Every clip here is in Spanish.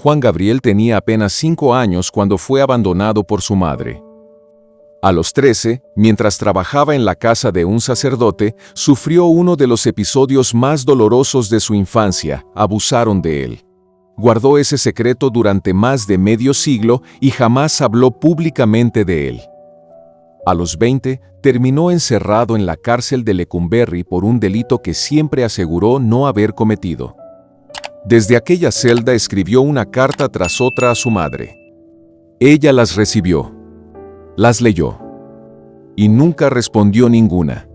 Juan Gabriel tenía apenas 5 años cuando fue abandonado por su madre. A los 13, mientras trabajaba en la casa de un sacerdote, sufrió uno de los episodios más dolorosos de su infancia. Abusaron de él. Guardó ese secreto durante más de medio siglo y jamás habló públicamente de él. A los 20, terminó encerrado en la cárcel de Lecumberri por un delito que siempre aseguró no haber cometido. Desde aquella celda escribió una carta tras otra a su madre. Ella las recibió, las leyó, y nunca respondió ninguna.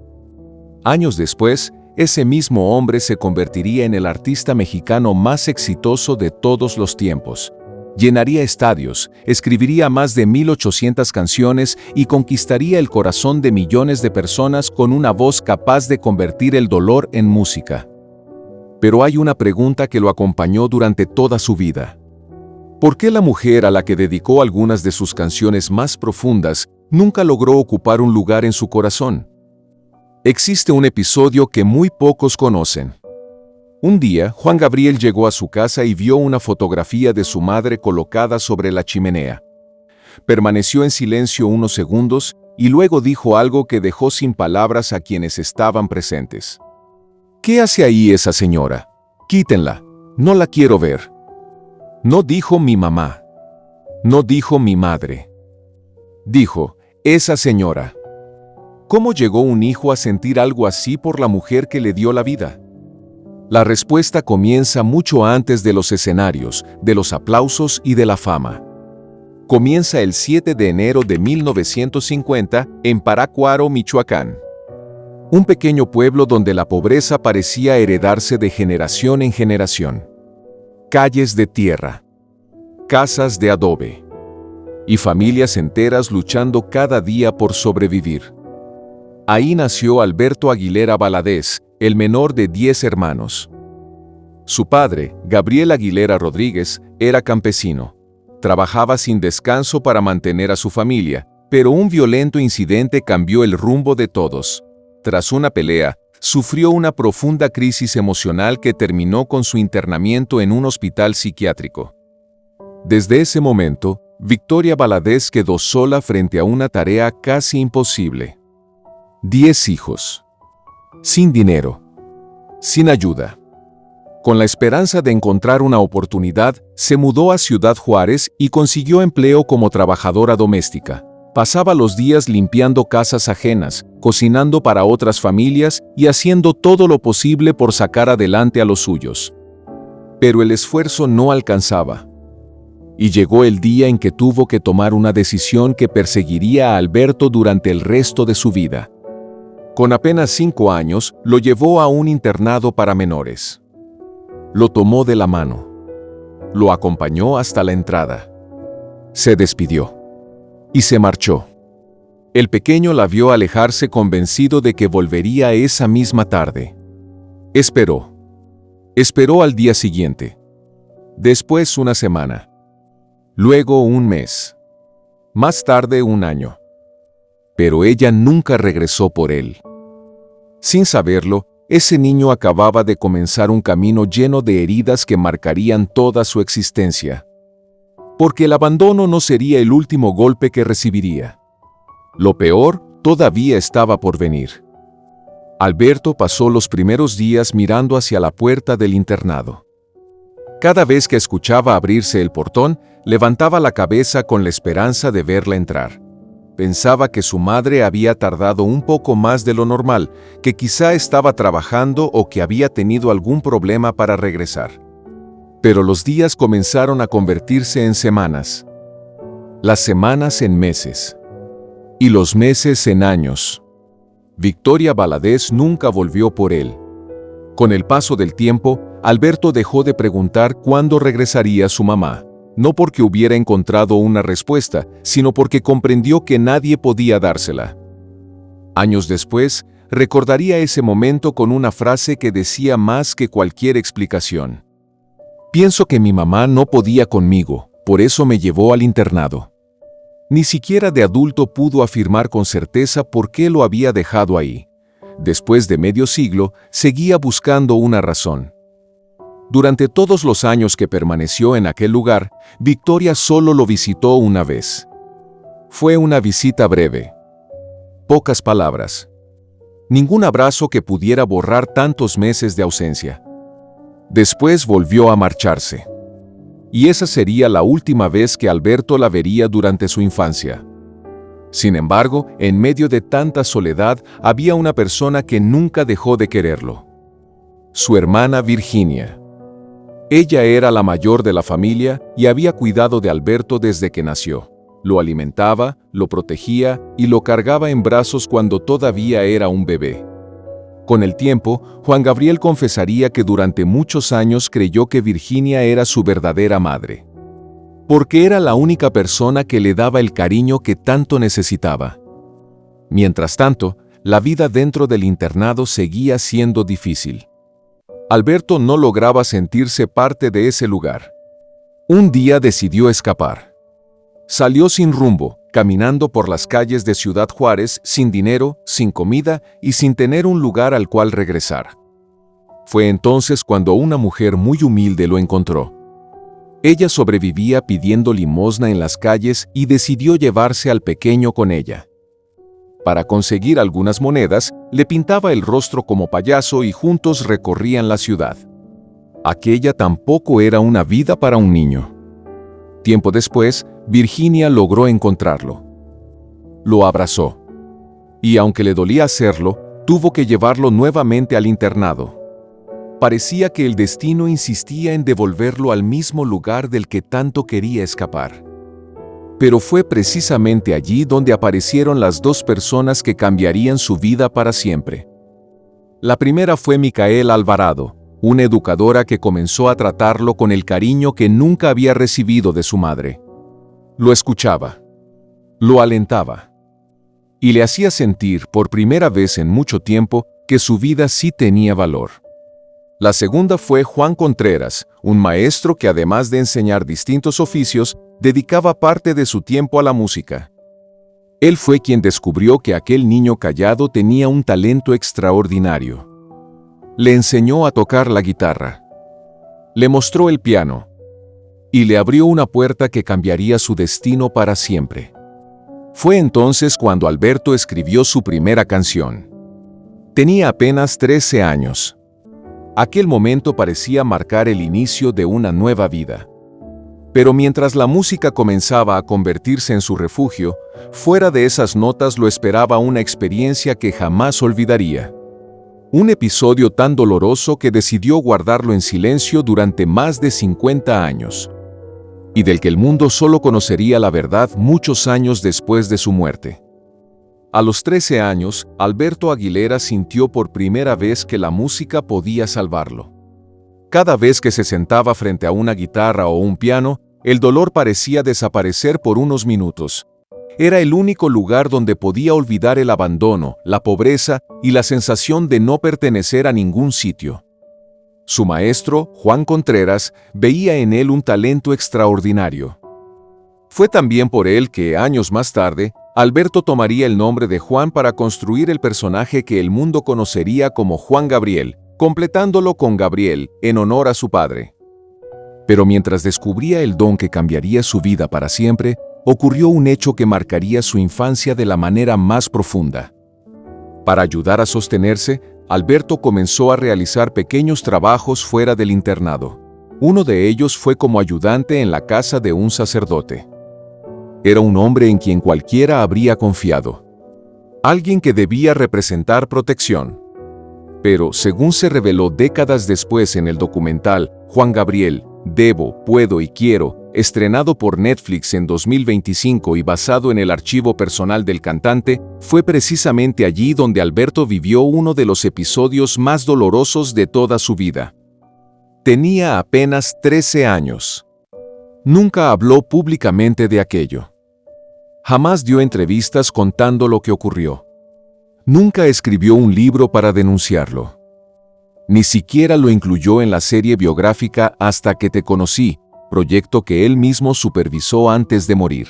Años después, ese mismo hombre se convertiría en el artista mexicano más exitoso de todos los tiempos. Llenaría estadios, escribiría más de 1800 canciones y conquistaría el corazón de millones de personas con una voz capaz de convertir el dolor en música. Pero hay una pregunta que lo acompañó durante toda su vida. ¿Por qué la mujer a la que dedicó algunas de sus canciones más profundas nunca logró ocupar un lugar en su corazón? Existe un episodio que muy pocos conocen. Un día, Juan Gabriel llegó a su casa y vio una fotografía de su madre colocada sobre la chimenea. Permaneció en silencio unos segundos y luego dijo algo que dejó sin palabras a quienes estaban presentes. ¿Qué hace ahí esa señora? Quítenla, no la quiero ver. No dijo mi mamá. No dijo mi madre. Dijo, esa señora. ¿Cómo llegó un hijo a sentir algo así por la mujer que le dio la vida? La respuesta comienza mucho antes de los escenarios, de los aplausos y de la fama. Comienza el 7 de enero de 1950 en Parácuaro, Michoacán. Un pequeño pueblo donde la pobreza parecía heredarse de generación en generación. Calles de tierra, casas de adobe y familias enteras luchando cada día por sobrevivir. Ahí nació Alberto Aguilera Valadez, el menor de 10 hermanos. Su padre, Gabriel Aguilera Rodríguez, era campesino. Trabajaba sin descanso para mantener a su familia, pero un violento incidente cambió el rumbo de todos. Tras una pelea, sufrió una profunda crisis emocional que terminó con su internamiento en un hospital psiquiátrico. Desde ese momento, Victoria Valadez quedó sola frente a una tarea casi imposible. 10 hijos. Sin dinero. Sin ayuda. Con la esperanza de encontrar una oportunidad, se mudó a Ciudad Juárez y consiguió empleo como trabajadora doméstica. Pasaba los días limpiando casas ajenas, cocinando para otras familias y haciendo todo lo posible por sacar adelante a los suyos. Pero el esfuerzo no alcanzaba. Y llegó el día en que tuvo que tomar una decisión que perseguiría a Alberto durante el resto de su vida. Con apenas 5 años, lo llevó a un internado para menores. Lo tomó de la mano. Lo acompañó hasta la entrada. Se despidió. Y se marchó. El pequeño la vio alejarse convencido de que volvería esa misma tarde. Esperó. Esperó al día siguiente. Después una semana. Luego un mes. Más tarde un año. Pero ella nunca regresó por él. Sin saberlo, ese niño acababa de comenzar un camino lleno de heridas que marcarían toda su existencia. Porque el abandono no sería el último golpe que recibiría. Lo peor todavía estaba por venir. Alberto pasó los primeros días mirando hacia la puerta del internado. Cada vez que escuchaba abrirse el portón, levantaba la cabeza con la esperanza de verla entrar. Pensaba que su madre había tardado un poco más de lo normal, que quizá estaba trabajando o que había tenido algún problema para regresar. Pero los días comenzaron a convertirse en semanas. Las semanas en meses. Y los meses en años. Victoria Valadez nunca volvió por él. Con el paso del tiempo, Alberto dejó de preguntar cuándo regresaría su mamá. No porque hubiera encontrado una respuesta, sino porque comprendió que nadie podía dársela. Años después, recordaría ese momento con una frase que decía más que cualquier explicación. Pienso que mi mamá no podía conmigo, por eso me llevó al internado. Ni siquiera de adulto pudo afirmar con certeza por qué lo había dejado ahí. Después de medio siglo, seguía buscando una razón. Durante todos los años que permaneció en aquel lugar, Victoria solo lo visitó una vez. Fue una visita breve. Pocas palabras. Ningún abrazo que pudiera borrar tantos meses de ausencia. Después volvió a marcharse. Y esa sería la última vez que Alberto la vería durante su infancia. Sin embargo, en medio de tanta soledad, había una persona que nunca dejó de quererlo. Su hermana Virginia. Ella era la mayor de la familia y había cuidado de Alberto desde que nació. Lo alimentaba, lo protegía y lo cargaba en brazos cuando todavía era un bebé. Con el tiempo, Juan Gabriel confesaría que durante muchos años creyó que Virginia era su verdadera madre. Porque era la única persona que le daba el cariño que tanto necesitaba. Mientras tanto, la vida dentro del internado seguía siendo difícil. Alberto no lograba sentirse parte de ese lugar. Un día decidió escapar. Salió sin rumbo, caminando por las calles de Ciudad Juárez, sin dinero, sin comida y sin tener un lugar al cual regresar. Fue entonces cuando una mujer muy humilde lo encontró. Ella sobrevivía pidiendo limosna en las calles y decidió llevarse al pequeño con ella. Para conseguir algunas monedas, le pintaba el rostro como payaso y juntos recorrían la ciudad. Aquella tampoco era una vida para un niño. Tiempo después, Virginia logró encontrarlo. Lo abrazó. Y aunque le dolía hacerlo, tuvo que llevarlo nuevamente al internado. Parecía que el destino insistía en devolverlo al mismo lugar del que tanto quería escapar. Pero fue precisamente allí donde aparecieron las dos personas que cambiarían su vida para siempre. La primera fue Micaela Alvarado, una educadora que comenzó a tratarlo con el cariño que nunca había recibido de su madre. Lo escuchaba, lo alentaba, y le hacía sentir, por primera vez en mucho tiempo, que su vida sí tenía valor. La segunda fue Juan Contreras, un maestro que además de enseñar distintos oficios, dedicaba parte de su tiempo a la música. Él fue quien descubrió que aquel niño callado tenía un talento extraordinario. Le enseñó a tocar la guitarra. Le mostró el piano. Y le abrió una puerta que cambiaría su destino para siempre. Fue entonces cuando Alberto escribió su primera canción. Tenía apenas 13 años. Aquel momento parecía marcar el inicio de una nueva vida. Pero mientras la música comenzaba a convertirse en su refugio, fuera de esas notas lo esperaba una experiencia que jamás olvidaría. Un episodio tan doloroso que decidió guardarlo en silencio durante más de 50 años. Y del que el mundo solo conocería la verdad muchos años después de su muerte. A los 13 años, Alberto Aguilera sintió por primera vez que la música podía salvarlo. Cada vez que se sentaba frente a una guitarra o un piano, el dolor parecía desaparecer por unos minutos. Era el único lugar donde podía olvidar el abandono, la pobreza y la sensación de no pertenecer a ningún sitio. Su maestro, Juan Contreras, veía en él un talento extraordinario. Fue también por él que, años más tarde, Alberto tomaría el nombre de Juan para construir el personaje que el mundo conocería como Juan Gabriel, completándolo con Gabriel, en honor a su padre. Pero mientras descubría el don que cambiaría su vida para siempre, ocurrió un hecho que marcaría su infancia de la manera más profunda. Para ayudar a sostenerse, Alberto comenzó a realizar pequeños trabajos fuera del internado. Uno de ellos fue como ayudante en la casa de un sacerdote. Era un hombre en quien cualquiera habría confiado. Alguien que debía representar protección. Pero, según se reveló décadas después en el documental Juan Gabriel, Debo, Puedo y Quiero, estrenado por Netflix en 2025 y basado en el archivo personal del cantante, fue precisamente allí donde Alberto vivió uno de los episodios más dolorosos de toda su vida. Tenía apenas 13 años. Nunca habló públicamente de aquello. Jamás dio entrevistas contando lo que ocurrió. Nunca escribió un libro para denunciarlo. Ni siquiera lo incluyó en la serie biográfica Hasta que te conocí, proyecto que él mismo supervisó antes de morir.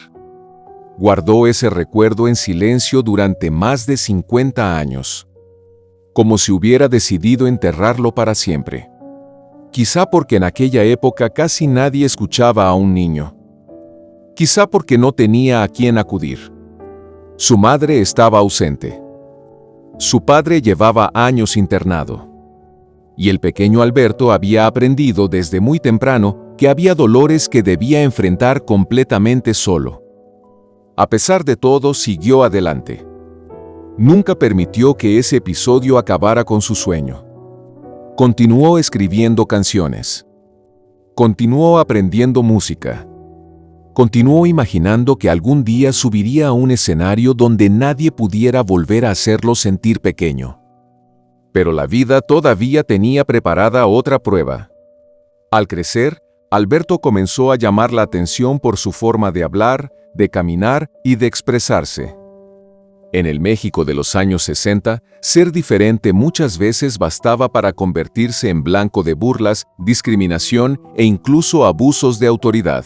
Guardó ese recuerdo en silencio durante más de 50 años. Como si hubiera decidido enterrarlo para siempre. Quizá porque en aquella época casi nadie escuchaba a un niño. Quizá porque no tenía a quién acudir. Su madre estaba ausente. Su padre llevaba años internado. Y el pequeño Alberto había aprendido desde muy temprano que había dolores que debía enfrentar completamente solo. A pesar de todo, siguió adelante. Nunca permitió que ese episodio acabara con su sueño. Continuó escribiendo canciones. Continuó aprendiendo música. Continuó imaginando que algún día subiría a un escenario donde nadie pudiera volver a hacerlo sentir pequeño. Pero la vida todavía tenía preparada otra prueba. Al crecer, Alberto comenzó a llamar la atención por su forma de hablar, de caminar y de expresarse. En el México de los años 60, ser diferente muchas veces bastaba para convertirse en blanco de burlas, discriminación e incluso abusos de autoridad.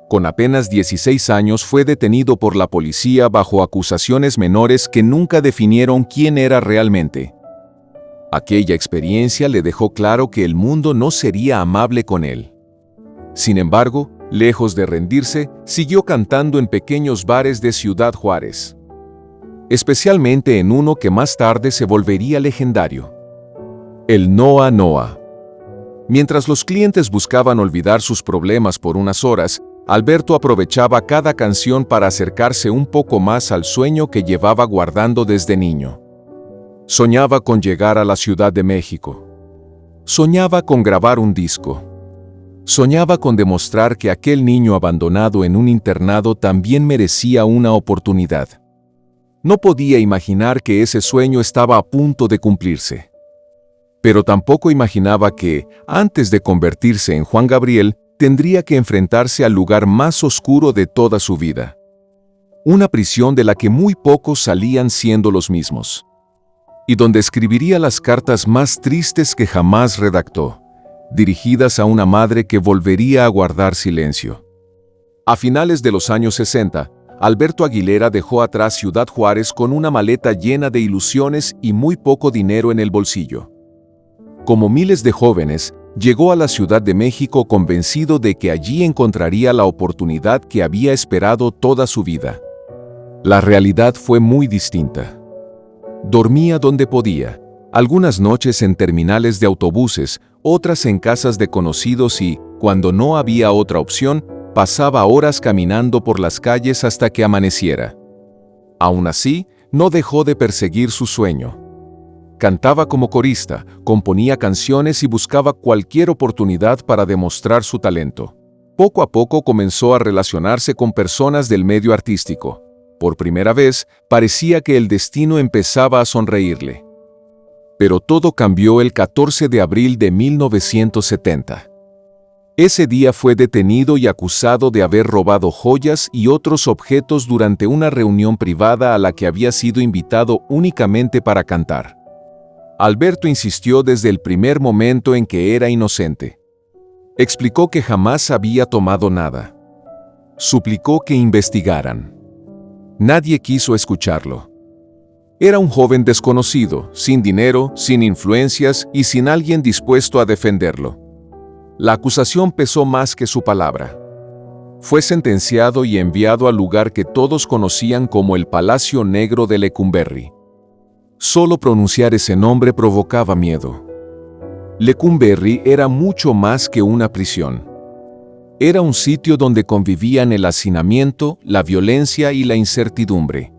Con apenas 16 años fue detenido por la policía bajo acusaciones menores que nunca definieron quién era realmente. Aquella experiencia le dejó claro que el mundo no sería amable con él. Sin embargo, lejos de rendirse, siguió cantando en pequeños bares de Ciudad Juárez. Especialmente en uno que más tarde se volvería legendario. El Noa Noa. Mientras los clientes buscaban olvidar sus problemas por unas horas, Alberto aprovechaba cada canción para acercarse un poco más al sueño que llevaba guardando desde niño. Soñaba con llegar a la Ciudad de México. Soñaba con grabar un disco. Soñaba con demostrar que aquel niño abandonado en un internado también merecía una oportunidad. No podía imaginar que ese sueño estaba a punto de cumplirse. Pero tampoco imaginaba que, antes de convertirse en Juan Gabriel, tendría que enfrentarse al lugar más oscuro de toda su vida. Una prisión de la que muy pocos salían siendo los mismos. Y donde escribiría las cartas más tristes que jamás redactó, dirigidas a una madre que volvería a guardar silencio. A finales de los años 60, Alberto Aguilera dejó atrás Ciudad Juárez con una maleta llena de ilusiones y muy poco dinero en el bolsillo. Como miles de jóvenes, llegó a la Ciudad de México convencido de que allí encontraría la oportunidad que había esperado toda su vida. La realidad fue muy distinta. Dormía donde podía, algunas noches en terminales de autobuses, otras en casas de conocidos y, cuando no había otra opción, pasaba horas caminando por las calles hasta que amaneciera. Aún así, no dejó de perseguir su sueño. Cantaba como corista, componía canciones y buscaba cualquier oportunidad para demostrar su talento. Poco a poco comenzó a relacionarse con personas del medio artístico. Por primera vez, parecía que el destino empezaba a sonreírle. Pero todo cambió el 14 de abril de 1970. Ese día fue detenido y acusado de haber robado joyas y otros objetos durante una reunión privada a la que había sido invitado únicamente para cantar. Alberto insistió desde el primer momento en que era inocente. Explicó que jamás había tomado nada. Suplicó que investigaran. Nadie quiso escucharlo. Era un joven desconocido, sin dinero, sin influencias y sin alguien dispuesto a defenderlo. La acusación pesó más que su palabra. Fue sentenciado y enviado al lugar que todos conocían como el Palacio Negro de Lecumberri. Solo pronunciar ese nombre provocaba miedo. Lecumberri era mucho más que una prisión. Era un sitio donde convivían el hacinamiento, la violencia y la incertidumbre.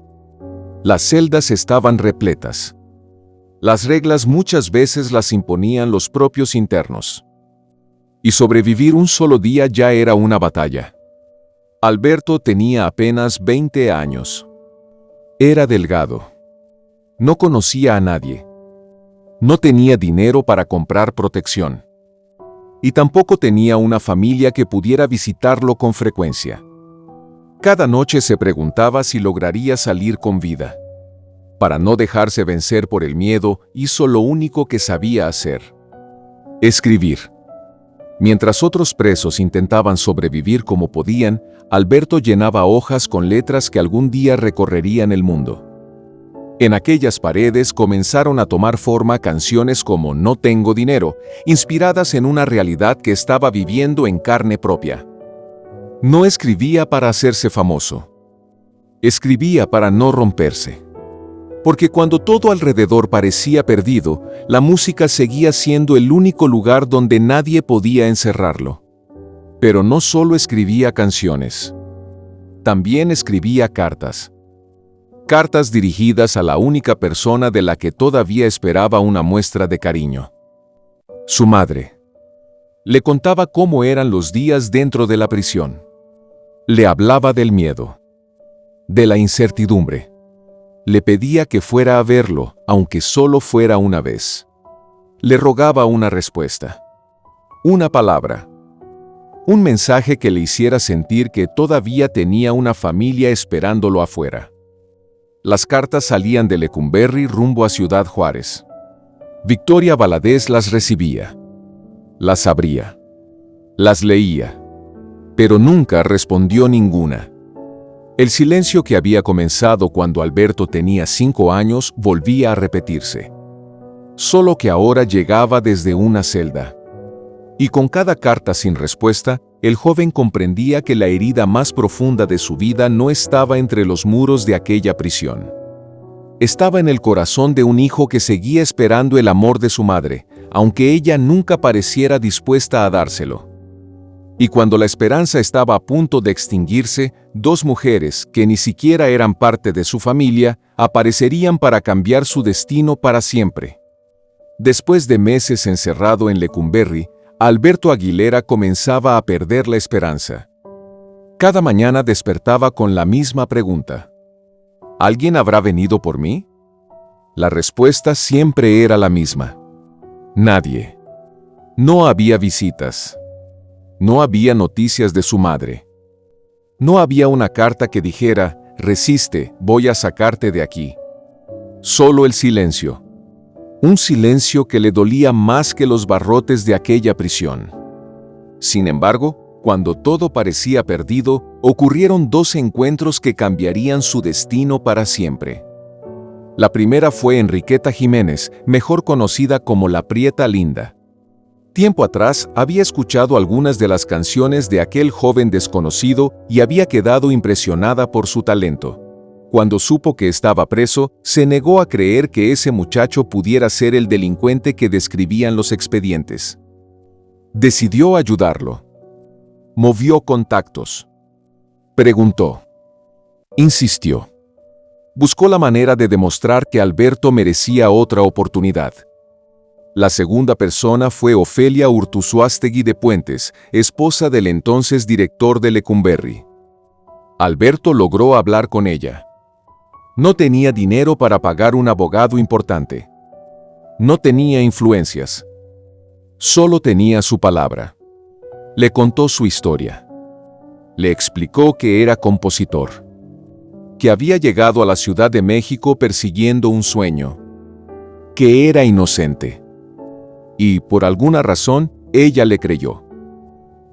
Las celdas estaban repletas. Las reglas muchas veces las imponían los propios internos. Y sobrevivir un solo día ya era una batalla. Alberto tenía apenas 20 años. Era delgado. No conocía a nadie. No tenía dinero para comprar protección. Y tampoco tenía una familia que pudiera visitarlo con frecuencia. Cada noche se preguntaba si lograría salir con vida. Para no dejarse vencer por el miedo, hizo lo único que sabía hacer: escribir. Mientras otros presos intentaban sobrevivir como podían, Alberto llenaba hojas con letras que algún día recorrerían el mundo. En aquellas paredes comenzaron a tomar forma canciones como No tengo dinero, inspiradas en una realidad que estaba viviendo en carne propia. No escribía para hacerse famoso. Escribía para no romperse. Porque cuando todo alrededor parecía perdido, la música seguía siendo el único lugar donde nadie podía encerrarlo. Pero no solo escribía canciones. También escribía cartas. Cartas dirigidas a la única persona de la que todavía esperaba una muestra de cariño. Su madre. Le contaba cómo eran los días dentro de la prisión. Le hablaba del miedo. De la incertidumbre. Le pedía que fuera a verlo, aunque solo fuera una vez. Le rogaba una respuesta. Una palabra. Un mensaje que le hiciera sentir que todavía tenía una familia esperándolo afuera. Las cartas salían de Lecumberri rumbo a Ciudad Juárez. Victoria Valadez las recibía. Las abría. Las leía. Pero nunca respondió ninguna. El silencio que había comenzado cuando Alberto tenía 5 años volvía a repetirse. Solo que ahora llegaba desde una celda. Y con cada carta sin respuesta, el joven comprendía que la herida más profunda de su vida no estaba entre los muros de aquella prisión. Estaba en el corazón de un hijo que seguía esperando el amor de su madre, aunque ella nunca pareciera dispuesta a dárselo. Y cuando la esperanza estaba a punto de extinguirse, 2 mujeres, que ni siquiera eran parte de su familia, aparecerían para cambiar su destino para siempre. Después de meses encerrado en Lecumberri, Alberto Aguilera comenzaba a perder la esperanza. Cada mañana despertaba con la misma pregunta. ¿Alguien habrá venido por mí? La respuesta siempre era la misma. Nadie. No había visitas. No había noticias de su madre. No había una carta que dijera, resiste, voy a sacarte de aquí. Solo el silencio. Un silencio que le dolía más que los barrotes de aquella prisión. Sin embargo, cuando todo parecía perdido, ocurrieron 2 encuentros que cambiarían su destino para siempre. La primera fue Enriqueta Jiménez, mejor conocida como la Prieta Linda. Tiempo atrás había escuchado algunas de las canciones de aquel joven desconocido y había quedado impresionada por su talento. Cuando supo que estaba preso, se negó a creer que ese muchacho pudiera ser el delincuente que describían los expedientes. Decidió ayudarlo. Movió contactos. Preguntó. Insistió. Buscó la manera de demostrar que Alberto merecía otra oportunidad. La segunda persona fue Ofelia Urtuzuastegui de Puentes, esposa del entonces director de Lecumberri. Alberto logró hablar con ella. No tenía dinero para pagar un abogado importante. No tenía influencias. Solo tenía su palabra. Le contó su historia. Le explicó que era compositor. Que había llegado a la Ciudad de México persiguiendo un sueño. Que era inocente. Y, por alguna razón, ella le creyó.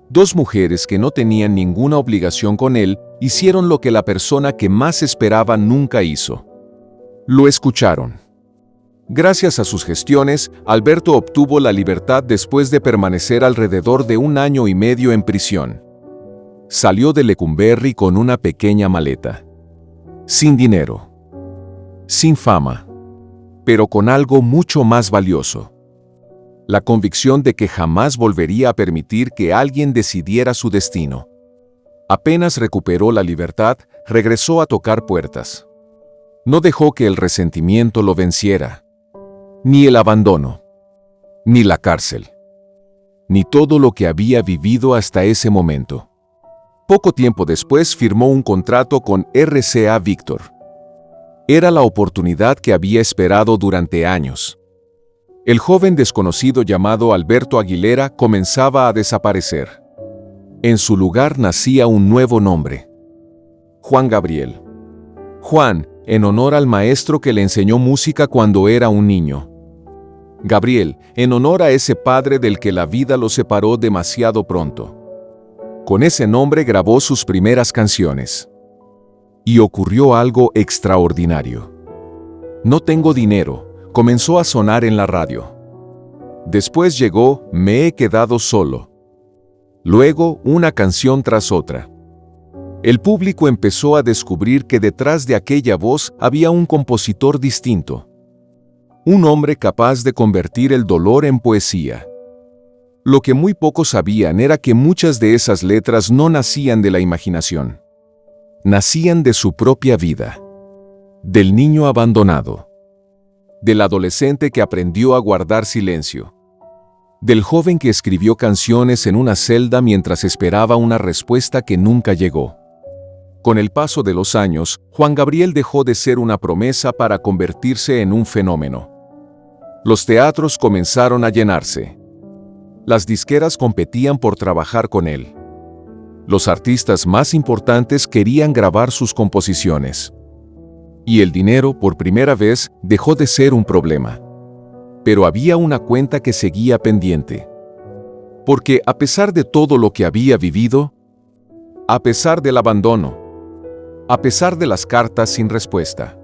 2 mujeres que no tenían ninguna obligación con él, hicieron lo que la persona que más esperaba nunca hizo. Lo escucharon. Gracias a sus gestiones, Alberto obtuvo la libertad después de permanecer alrededor de 1 año y medio en prisión. Salió de Lecumberri con una pequeña maleta. Sin dinero. Sin fama. Pero con algo mucho más valioso. La convicción de que jamás volvería a permitir que alguien decidiera su destino. Apenas recuperó la libertad, regresó a tocar puertas. No dejó que el resentimiento lo venciera. Ni el abandono. Ni la cárcel. Ni todo lo que había vivido hasta ese momento. Poco tiempo después firmó un contrato con RCA Víctor. Era la oportunidad que había esperado durante años. El joven desconocido llamado Alberto Aguilera comenzaba a desaparecer. En su lugar nacía un nuevo nombre. Juan Gabriel. Juan, en honor al maestro que le enseñó música cuando era un niño. Gabriel, en honor a ese padre del que la vida lo separó demasiado pronto. Con ese nombre grabó sus primeras canciones. Y ocurrió algo extraordinario. No tengo dinero, comenzó a sonar en la radio. Después llegó Me he quedado solo. Luego, una canción tras otra. El público empezó a descubrir que detrás de aquella voz había un compositor distinto. Un hombre capaz de convertir el dolor en poesía. Lo que muy pocos sabían era que muchas de esas letras no nacían de la imaginación. Nacían de su propia vida. Del niño abandonado. Del adolescente que aprendió a guardar silencio. Del joven que escribió canciones en una celda mientras esperaba una respuesta que nunca llegó. Con el paso de los años, Juan Gabriel dejó de ser una promesa para convertirse en un fenómeno. Los teatros comenzaron a llenarse. Las disqueras competían por trabajar con él. Los artistas más importantes querían grabar sus composiciones. Y el dinero, por primera vez, dejó de ser un problema. Pero había una cuenta que seguía pendiente. Porque a pesar de todo lo que había vivido, a pesar del abandono, a pesar de las cartas sin respuesta,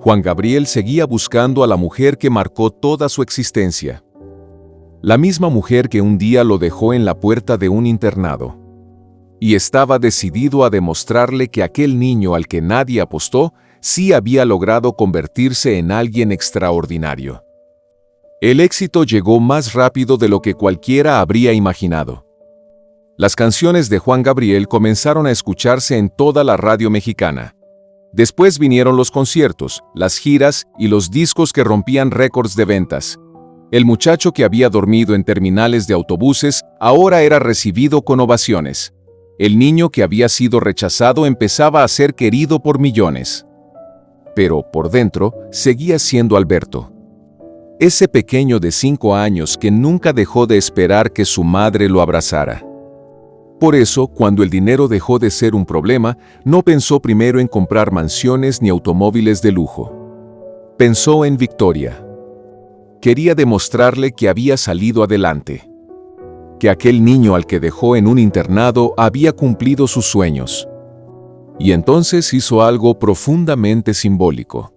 Juan Gabriel seguía buscando a la mujer que marcó toda su existencia. La misma mujer que un día lo dejó en la puerta de un internado. Y estaba decidido a demostrarle que aquel niño al que nadie apostó sí había logrado convertirse en alguien extraordinario. El éxito llegó más rápido de lo que cualquiera habría imaginado. Las canciones de Juan Gabriel comenzaron a escucharse en toda la radio mexicana. Después vinieron los conciertos, las giras y los discos que rompían récords de ventas. El muchacho que había dormido en terminales de autobuses ahora era recibido con ovaciones. El niño que había sido rechazado empezaba a ser querido por millones. Pero, por dentro, seguía siendo Alberto. Ese pequeño de 5 años que nunca dejó de esperar que su madre lo abrazara. Por eso, cuando el dinero dejó de ser un problema, no pensó primero en comprar mansiones ni automóviles de lujo. Pensó en Victoria. Quería demostrarle que había salido adelante. Que aquel niño al que dejó en un internado había cumplido sus sueños. Y entonces hizo algo profundamente simbólico.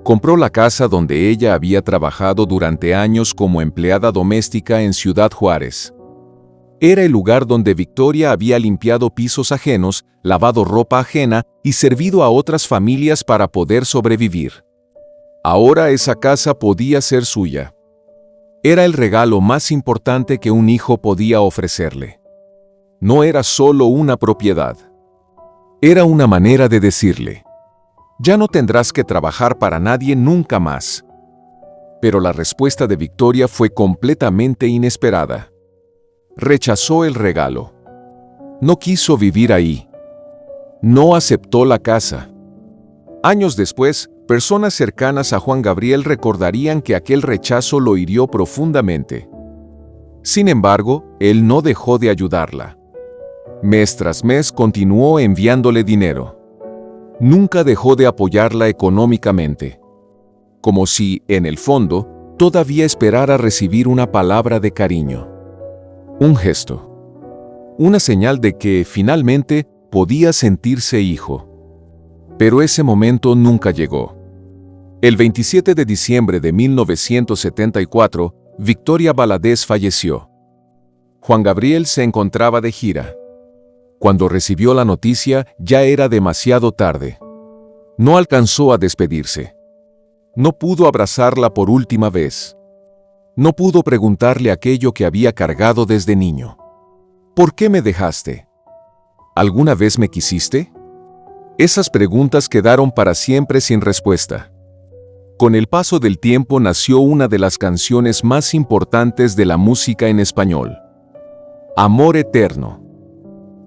Compró la casa donde ella había trabajado durante años como empleada doméstica en Ciudad Juárez. Era el lugar donde Victoria había limpiado pisos ajenos, lavado ropa ajena y servido a otras familias para poder sobrevivir. Ahora esa casa podía ser suya. Era el regalo más importante que un hijo podía ofrecerle. No era solo una propiedad. Era una manera de decirle: ya no tendrás que trabajar para nadie nunca más. Pero la respuesta de Victoria fue completamente inesperada. Rechazó el regalo. No quiso vivir ahí. No aceptó la casa. Años después, personas cercanas a Juan Gabriel recordarían que aquel rechazo lo hirió profundamente. Sin embargo, él no dejó de ayudarla. Mes tras mes continuó enviándole dinero. Nunca dejó de apoyarla económicamente. Como si, en el fondo, todavía esperara recibir una palabra de cariño. Un gesto. Una señal de que, finalmente, podía sentirse hijo. Pero ese momento nunca llegó. El 27 de diciembre de 1974, Victoria Valadez falleció. Juan Gabriel se encontraba de gira. Cuando recibió la noticia, ya era demasiado tarde. No alcanzó a despedirse. No pudo abrazarla por última vez. No pudo preguntarle aquello que había cargado desde niño. ¿Por qué me dejaste? ¿Alguna vez me quisiste? Esas preguntas quedaron para siempre sin respuesta. Con el paso del tiempo nació una de las canciones más importantes de la música en español. Amor Eterno.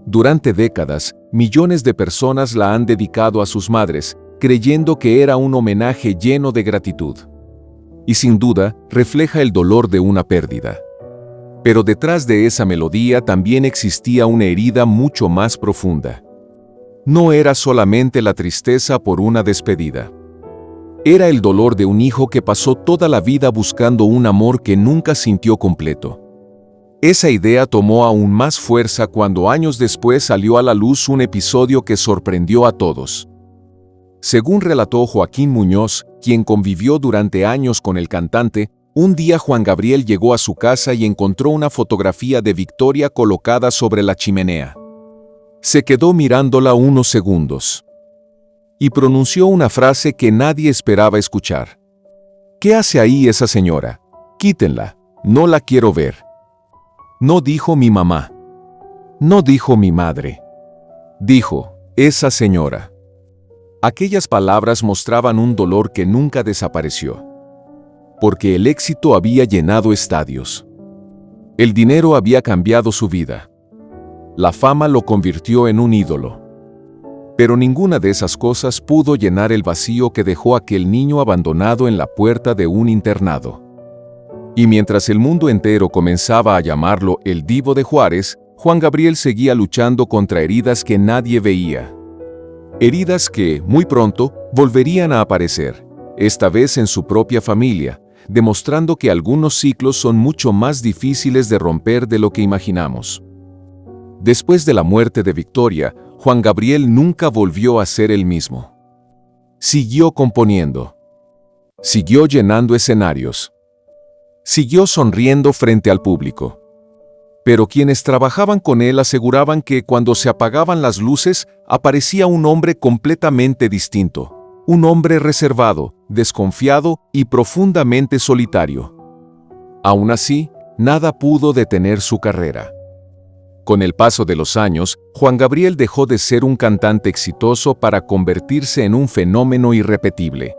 Durante décadas, millones de personas la han dedicado a sus madres, creyendo que era un homenaje lleno de gratitud. Y sin duda, refleja el dolor de una pérdida. Pero detrás de esa melodía también existía una herida mucho más profunda. No era solamente la tristeza por una despedida. Era el dolor de un hijo que pasó toda la vida buscando un amor que nunca sintió completo. Esa idea tomó aún más fuerza cuando años después salió a la luz un episodio que sorprendió a todos. Según relató Joaquín Muñoz, quien convivió durante años con el cantante, un día Juan Gabriel llegó a su casa y encontró una fotografía de Victoria colocada sobre la chimenea. Se quedó mirándola unos segundos y pronunció una frase que nadie esperaba escuchar. «¿Qué hace ahí esa señora? Quítenla, no la quiero ver». No dijo mi mamá. No dijo mi madre. Dijo, esa señora. Aquellas palabras mostraban un dolor que nunca desapareció. Porque el éxito había llenado estadios. El dinero había cambiado su vida. La fama lo convirtió en un ídolo. Pero ninguna de esas cosas pudo llenar el vacío que dejó aquel niño abandonado en la puerta de un internado. Y mientras el mundo entero comenzaba a llamarlo el Divo de Juárez, Juan Gabriel seguía luchando contra heridas que nadie veía. Heridas que, muy pronto, volverían a aparecer, esta vez en su propia familia, demostrando que algunos ciclos son mucho más difíciles de romper de lo que imaginamos. Después de la muerte de Victoria, Juan Gabriel nunca volvió a ser el mismo. Siguió componiendo. Siguió llenando escenarios. Siguió sonriendo frente al público. Pero quienes trabajaban con él aseguraban que cuando se apagaban las luces, aparecía un hombre completamente distinto. Un hombre reservado, desconfiado y profundamente solitario. Aún así, nada pudo detener su carrera. Con el paso de los años, Juan Gabriel dejó de ser un cantante exitoso para convertirse en un fenómeno irrepetible.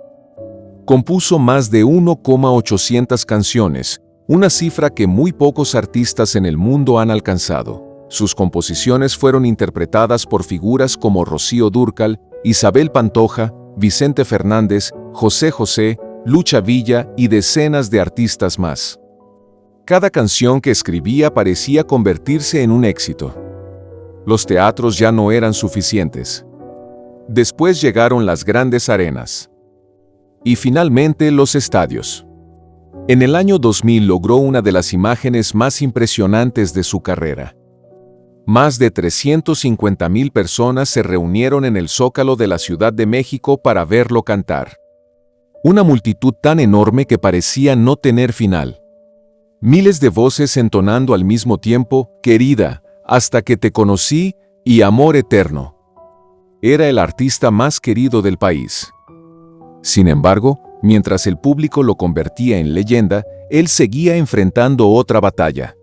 Compuso más de 1,800 canciones, una cifra que muy pocos artistas en el mundo han alcanzado. Sus composiciones fueron interpretadas por figuras como Rocío Dúrcal, Isabel Pantoja, Vicente Fernández, José José, Lucha Villa y decenas de artistas más. Cada canción que escribía parecía convertirse en un éxito. Los teatros ya no eran suficientes. Después llegaron las grandes arenas. Y finalmente los estadios. En el año 2000 logró una de las imágenes más impresionantes de su carrera. Más de 350,000 personas se reunieron en el Zócalo de la Ciudad de México para verlo cantar. Una multitud tan enorme que parecía no tener final. Miles de voces entonando al mismo tiempo, querida, hasta que te conocí, y amor eterno. Era el artista más querido del país. Sin embargo, mientras el público lo convertía en leyenda, él seguía enfrentando otra batalla.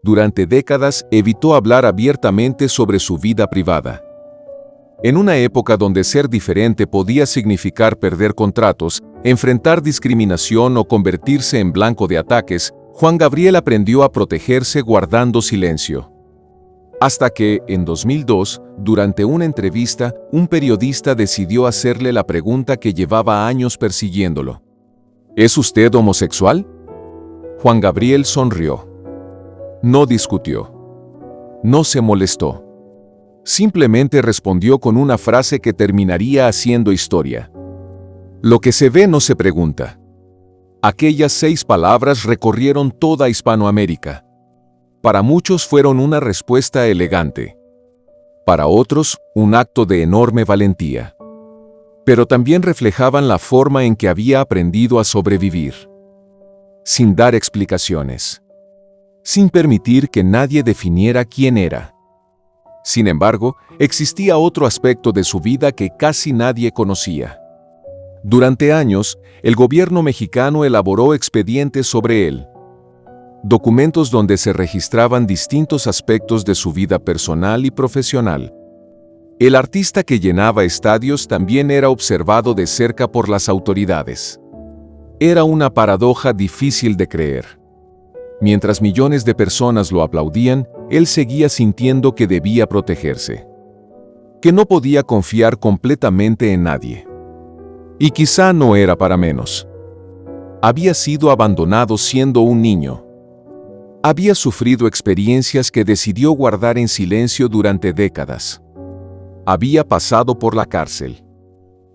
Durante décadas evitó hablar abiertamente sobre su vida privada. En una época donde ser diferente podía significar perder contratos, enfrentar discriminación o convertirse en blanco de ataques, Juan Gabriel aprendió a protegerse guardando silencio. Hasta que, en 2002, durante una entrevista, un periodista decidió hacerle la pregunta que llevaba años persiguiéndolo. ¿Es usted homosexual? Juan Gabriel sonrió. No discutió. No se molestó. Simplemente respondió con una frase que terminaría haciendo historia. Lo que se ve no se pregunta. Aquellas 6 palabras recorrieron toda Hispanoamérica. Para muchos fueron una respuesta elegante. Para otros, un acto de enorme valentía. Pero también reflejaban la forma en que había aprendido a sobrevivir. Sin dar explicaciones. Sin permitir que nadie definiera quién era. Sin embargo, existía otro aspecto de su vida que casi nadie conocía. Durante años, el gobierno mexicano elaboró expedientes sobre él. Documentos donde se registraban distintos aspectos de su vida personal y profesional. El artista que llenaba estadios también era observado de cerca por las autoridades. Era una paradoja difícil de creer. Mientras millones de personas lo aplaudían, él seguía sintiendo que debía protegerse. Que no podía confiar completamente en nadie. Y quizá no era para menos. Había sido abandonado siendo un niño. Había sufrido experiencias que decidió guardar en silencio durante décadas. Había pasado por la cárcel.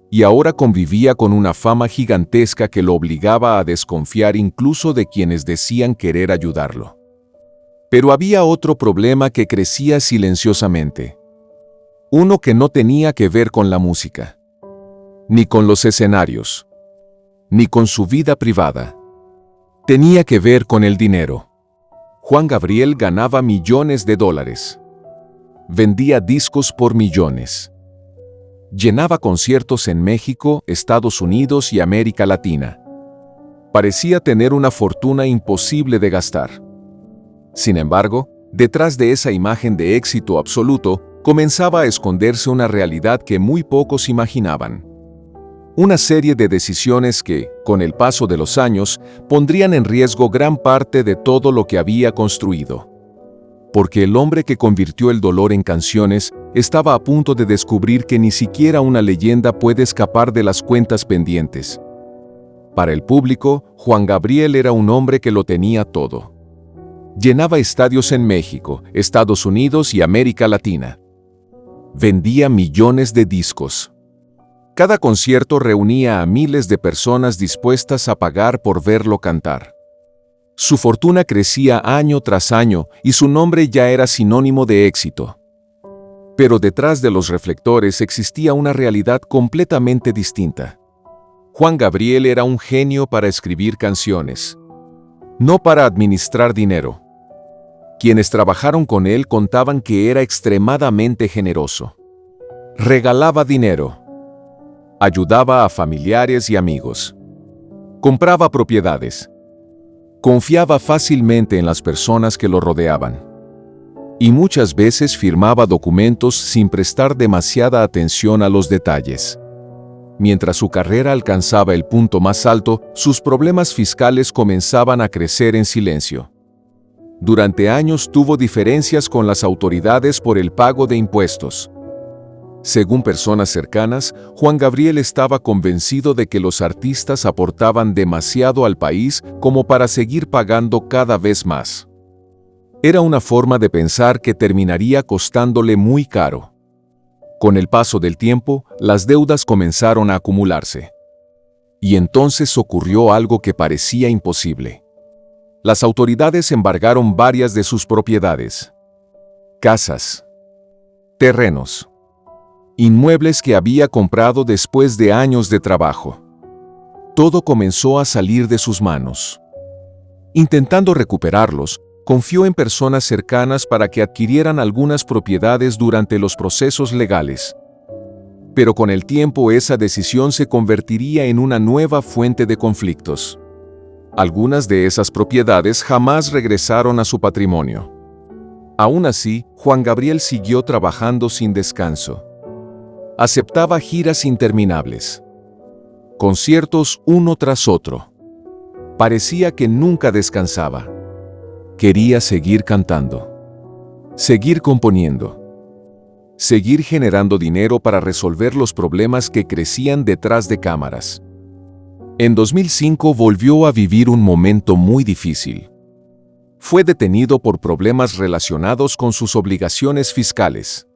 Y ahora convivía con una fama gigantesca que lo obligaba a desconfiar incluso de quienes decían querer ayudarlo. Pero había otro problema que crecía silenciosamente. Uno que no tenía que ver con la música. Ni con los escenarios. ni con su vida privada. Tenía que ver con el dinero. Juan Gabriel ganaba millones de dólares. Vendía discos por millones. Llenaba conciertos en México, Estados Unidos y América Latina. Parecía tener una fortuna imposible de gastar. Sin embargo, detrás de esa imagen de éxito absoluto, comenzaba a esconderse una realidad que muy pocos imaginaban. Una serie de decisiones que, con el paso de los años, pondrían en riesgo gran parte de todo lo que había construido. Porque el hombre que convirtió el dolor en canciones estaba a punto de descubrir que ni siquiera una leyenda puede escapar de las cuentas pendientes. Para el público, Juan Gabriel era un hombre que lo tenía todo. Llenaba estadios en México, Estados Unidos y América Latina. Vendía millones de discos. Cada concierto reunía a miles de personas dispuestas a pagar por verlo cantar. Su fortuna crecía año tras año y su nombre ya era sinónimo de éxito. Pero detrás de los reflectores existía una realidad completamente distinta. Juan Gabriel era un genio para escribir canciones, no para administrar dinero. Quienes trabajaron con él contaban que era extremadamente generoso. Regalaba dinero. Ayudaba a familiares y amigos. Compraba propiedades. Confiaba fácilmente en las personas que lo rodeaban. Y muchas veces firmaba documentos sin prestar demasiada atención a los detalles. Mientras su carrera alcanzaba el punto más alto, sus problemas fiscales comenzaban a crecer en silencio. Durante años tuvo diferencias con las autoridades por el pago de impuestos. Según personas cercanas, Juan Gabriel estaba convencido de que los artistas aportaban demasiado al país como para seguir pagando cada vez más. Era una forma de pensar que terminaría costándole muy caro. Con el paso del tiempo, las deudas comenzaron a acumularse. Y entonces ocurrió algo que parecía imposible. Las autoridades embargaron varias de sus propiedades. Casas. Terrenos. Inmuebles que había comprado después de años de trabajo. Todo comenzó a salir de sus manos. Intentando recuperarlos, confió en personas cercanas para que adquirieran algunas propiedades durante los procesos legales. Pero con el tiempo esa decisión se convertiría en una nueva fuente de conflictos. Algunas de esas propiedades jamás regresaron a su patrimonio. Aún así, Juan Gabriel siguió trabajando sin descanso. Aceptaba giras interminables. Conciertos uno tras otro. Parecía que nunca descansaba. Quería seguir cantando. Seguir componiendo. Seguir generando dinero para resolver los problemas que crecían detrás de cámaras. En 2005 volvió a vivir un momento muy difícil. Fue detenido por problemas relacionados con sus obligaciones fiscales.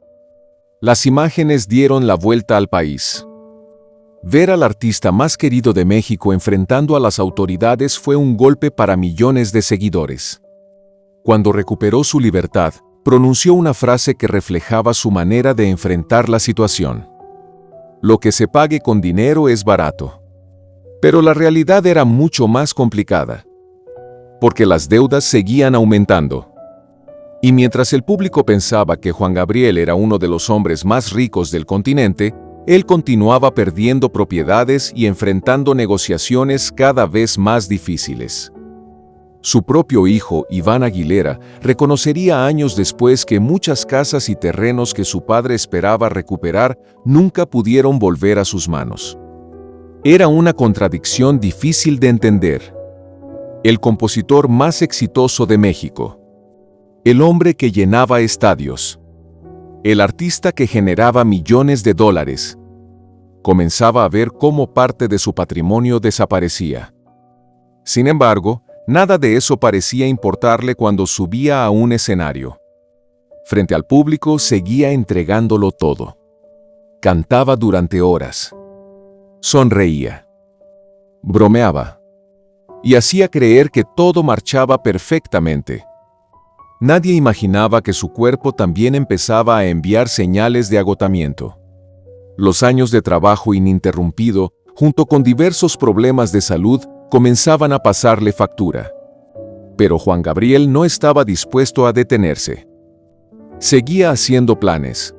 Las imágenes dieron la vuelta al país. Ver al artista más querido de México enfrentando a las autoridades fue un golpe para millones de seguidores. Cuando recuperó su libertad, pronunció una frase que reflejaba su manera de enfrentar la situación. Lo que se pague con dinero es barato. Pero la realidad era mucho más complicada. Porque las deudas seguían aumentando. Y mientras el público pensaba que Juan Gabriel era uno de los hombres más ricos del continente, él continuaba perdiendo propiedades y enfrentando negociaciones cada vez más difíciles. Su propio hijo, Iván Aguilera, reconocería años después que muchas casas y terrenos que su padre esperaba recuperar nunca pudieron volver a sus manos. Era una contradicción difícil de entender. El compositor más exitoso de México. El hombre que llenaba estadios. El artista que generaba millones de dólares. Comenzaba a ver cómo parte de su patrimonio desaparecía. Sin embargo, nada de eso parecía importarle cuando subía a un escenario. Frente al público seguía entregándolo todo. Cantaba durante horas. Sonreía. Bromeaba. Y hacía creer que todo marchaba perfectamente. Nadie imaginaba que su cuerpo también empezaba a enviar señales de agotamiento. Los años de trabajo ininterrumpido junto con diversos problemas de salud, comenzaban a pasarle factura. Pero Juan Gabriel no estaba dispuesto a detenerse. Seguía haciendo planes.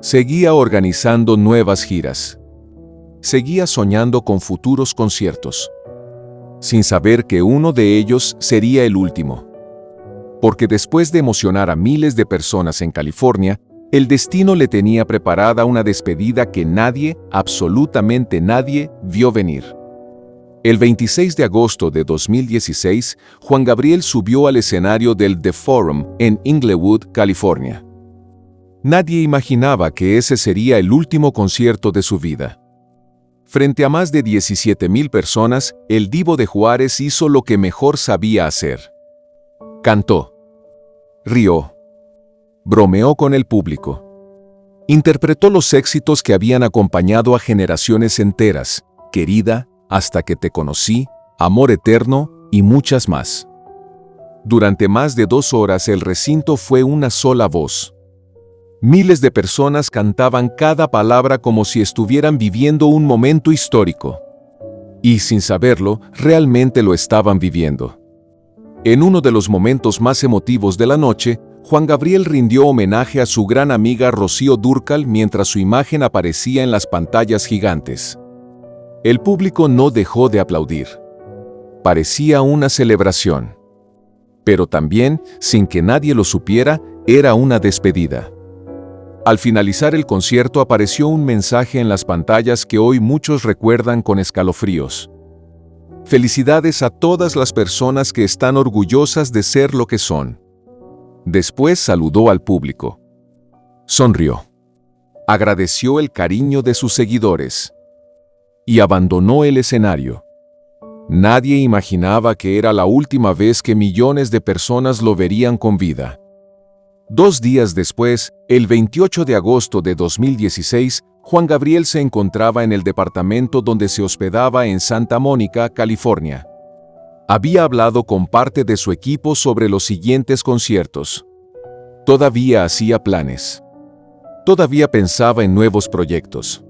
Seguía organizando nuevas giras. Seguía soñando con futuros conciertos, sin saber que uno de ellos sería el último. Porque después de emocionar a miles de personas en California, el destino le tenía preparada una despedida que nadie, absolutamente nadie, vio venir. El 26 de agosto de 2016, Juan Gabriel subió al escenario del The Forum en Inglewood, California. Nadie imaginaba que ese sería el último concierto de su vida. Frente a más de 17,000 personas, el Divo de Juárez hizo lo que mejor sabía hacer. Cantó, rió, bromeó con el público. Interpretó los éxitos que habían acompañado a generaciones enteras, Querida, Hasta que te conocí, Amor eterno y muchas más. Durante más de 2 horas el recinto fue una sola voz. Miles de personas cantaban cada palabra como si estuvieran viviendo un momento histórico. Y sin saberlo, realmente lo estaban viviendo. En uno de los momentos más emotivos de la noche, Juan Gabriel rindió homenaje a su gran amiga Rocío Dúrcal mientras su imagen aparecía en las pantallas gigantes. El público no dejó de aplaudir. Parecía una celebración. Pero también, sin que nadie lo supiera, era una despedida. Al finalizar el concierto apareció un mensaje en las pantallas que hoy muchos recuerdan con escalofríos. Felicidades a todas las personas que están orgullosas de ser lo que son. Después saludó al público. Sonrió. Agradeció el cariño de sus seguidores. Y abandonó el escenario. Nadie imaginaba que era la última vez que millones de personas lo verían con vida. 2 días después, el 28 de agosto de 2016, Juan Gabriel se encontraba en el departamento donde se hospedaba en Santa Mónica, California. Había hablado con parte de su equipo sobre los siguientes conciertos. Todavía hacía planes. Todavía pensaba en nuevos proyectos.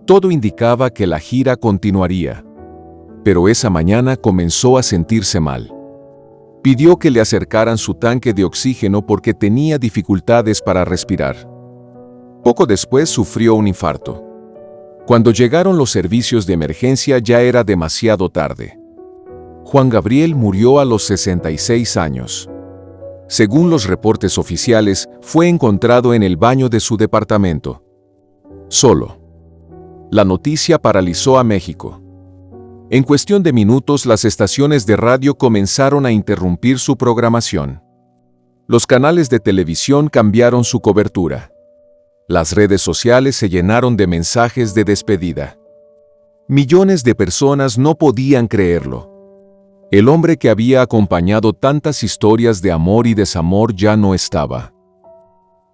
Todo indicaba que la gira continuaría. Pero esa mañana comenzó a sentirse mal. Pidió que le acercaran su tanque de oxígeno porque tenía dificultades para respirar. Poco después sufrió un infarto. Cuando llegaron los servicios de emergencia ya era demasiado tarde. Juan Gabriel murió a los 66 años. Según los reportes oficiales, fue encontrado en el baño de su departamento. Solo. La noticia paralizó a México. En cuestión de minutos, las estaciones de radio comenzaron a interrumpir su programación. Los canales de televisión cambiaron su cobertura. Las redes sociales se llenaron de mensajes de despedida. Millones de personas no podían creerlo. El hombre que había acompañado tantas historias de amor y desamor ya no estaba.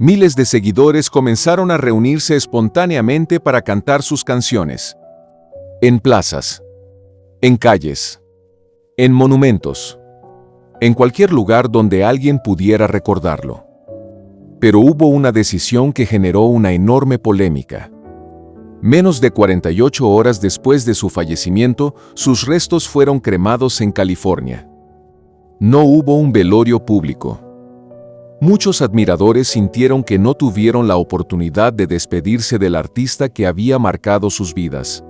Miles de seguidores comenzaron a reunirse espontáneamente para cantar sus canciones. En plazas. En calles, en monumentos, en cualquier lugar donde alguien pudiera recordarlo. Pero hubo una decisión que generó una enorme polémica. Menos de 48 horas después de su fallecimiento, sus restos fueron cremados en California. No hubo un velorio público. Muchos admiradores sintieron que no tuvieron la oportunidad de despedirse del artista que había marcado sus vidas.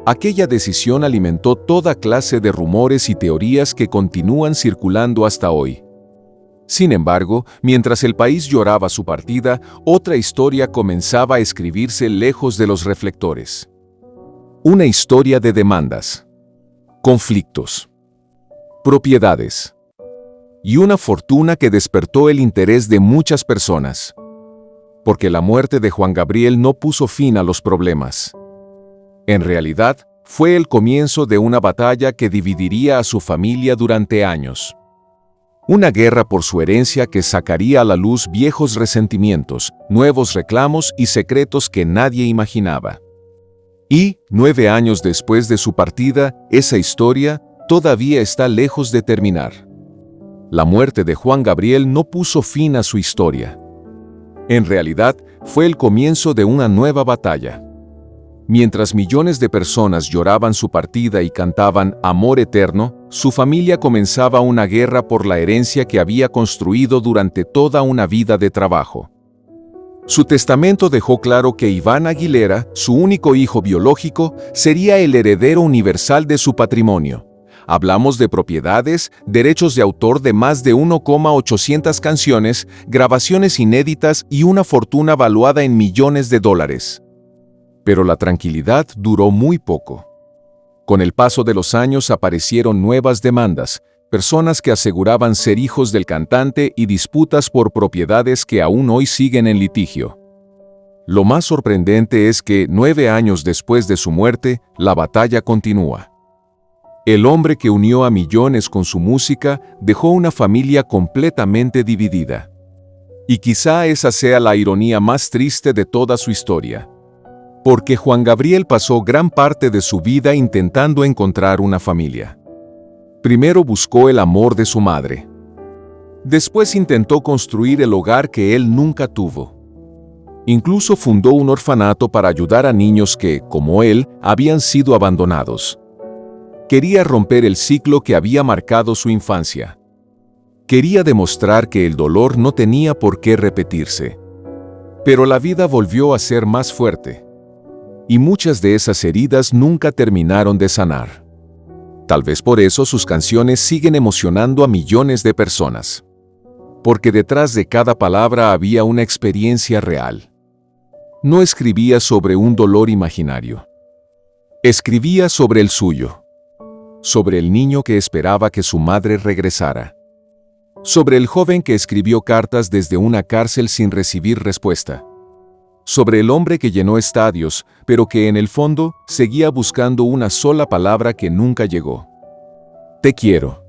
Aquella decisión alimentó toda clase de rumores y teorías que continúan circulando hasta hoy. Sin embargo, mientras el país lloraba su partida, otra historia comenzaba a escribirse lejos de los reflectores. Una historia de demandas, conflictos, propiedades y una fortuna que despertó el interés de muchas personas. Porque la muerte de Juan Gabriel no puso fin a los problemas. En realidad, fue el comienzo de una batalla que dividiría a su familia durante años. Una guerra por su herencia que sacaría a la luz viejos resentimientos, nuevos reclamos y secretos que nadie imaginaba. Y, 9 años después de su partida, esa historia todavía está lejos de terminar. La muerte de Juan Gabriel no puso fin a su historia. En realidad, fue el comienzo de una nueva batalla. Mientras millones de personas lloraban su partida y cantaban Amor Eterno, su familia comenzaba una guerra por la herencia que había construido durante toda una vida de trabajo. Su testamento dejó claro que Iván Aguilera, su único hijo biológico, sería el heredero universal de su patrimonio. Hablamos de propiedades, derechos de autor de más de 1,800 canciones, grabaciones inéditas y una fortuna valuada en millones de dólares. Pero la tranquilidad duró muy poco. Con el paso de los años aparecieron nuevas demandas, personas que aseguraban ser hijos del cantante y disputas por propiedades que aún hoy siguen en litigio. Lo más sorprendente es que, 9 años después de su muerte, la batalla continúa. El hombre que unió a millones con su música dejó una familia completamente dividida. Y quizá esa sea la ironía más triste de toda su historia. Porque Juan Gabriel pasó gran parte de su vida intentando encontrar una familia. Primero buscó el amor de su madre. Después intentó construir el hogar que él nunca tuvo. Incluso fundó un orfanato para ayudar a niños que, como él, habían sido abandonados. Quería romper el ciclo que había marcado su infancia. Quería demostrar que el dolor no tenía por qué repetirse. Pero la vida volvió a ser más fuerte. Y muchas de esas heridas nunca terminaron de sanar. Tal vez por eso sus canciones siguen emocionando a millones de personas. Porque detrás de cada palabra había una experiencia real. No escribía sobre un dolor imaginario. Escribía sobre el suyo. Sobre el niño que esperaba que su madre regresara. Sobre el joven que escribió cartas desde una cárcel sin recibir respuesta. Sobre el hombre que llenó estadios, pero que en el fondo seguía buscando una sola palabra que nunca llegó. Te quiero.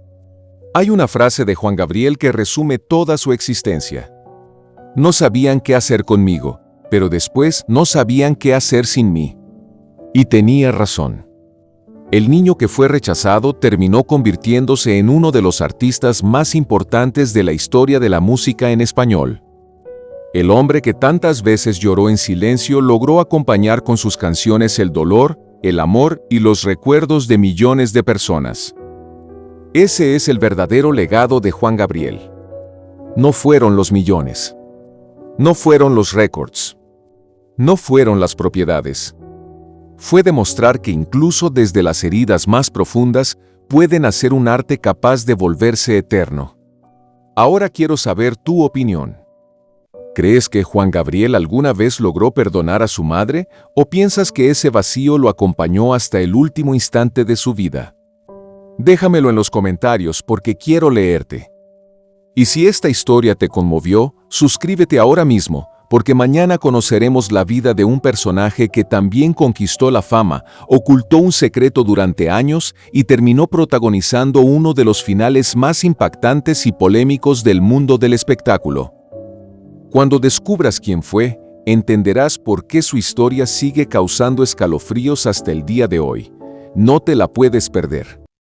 Hay una frase de Juan Gabriel que resume toda su existencia. No sabían qué hacer conmigo, pero después no sabían qué hacer sin mí. Y tenía razón. El niño que fue rechazado terminó convirtiéndose en uno de los artistas más importantes de la historia de la música en español. El hombre que tantas veces lloró en silencio logró acompañar con sus canciones el dolor, el amor y los recuerdos de millones de personas. Ese es el verdadero legado de Juan Gabriel. No fueron los millones. No fueron los récords. No fueron las propiedades. Fue demostrar que incluso desde las heridas más profundas pueden hacer un arte capaz de volverse eterno. Ahora quiero saber tu opinión. ¿Crees que Juan Gabriel alguna vez logró perdonar a su madre o piensas que ese vacío lo acompañó hasta el último instante de su vida? Déjamelo en los comentarios porque quiero leerte. Y si esta historia te conmovió, suscríbete ahora mismo, porque mañana conoceremos la vida de un personaje que también conquistó la fama, ocultó un secreto durante años y terminó protagonizando uno de los finales más impactantes y polémicos del mundo del espectáculo. Cuando descubras quién fue, entenderás por qué su historia sigue causando escalofríos hasta el día de hoy. No te la puedes perder.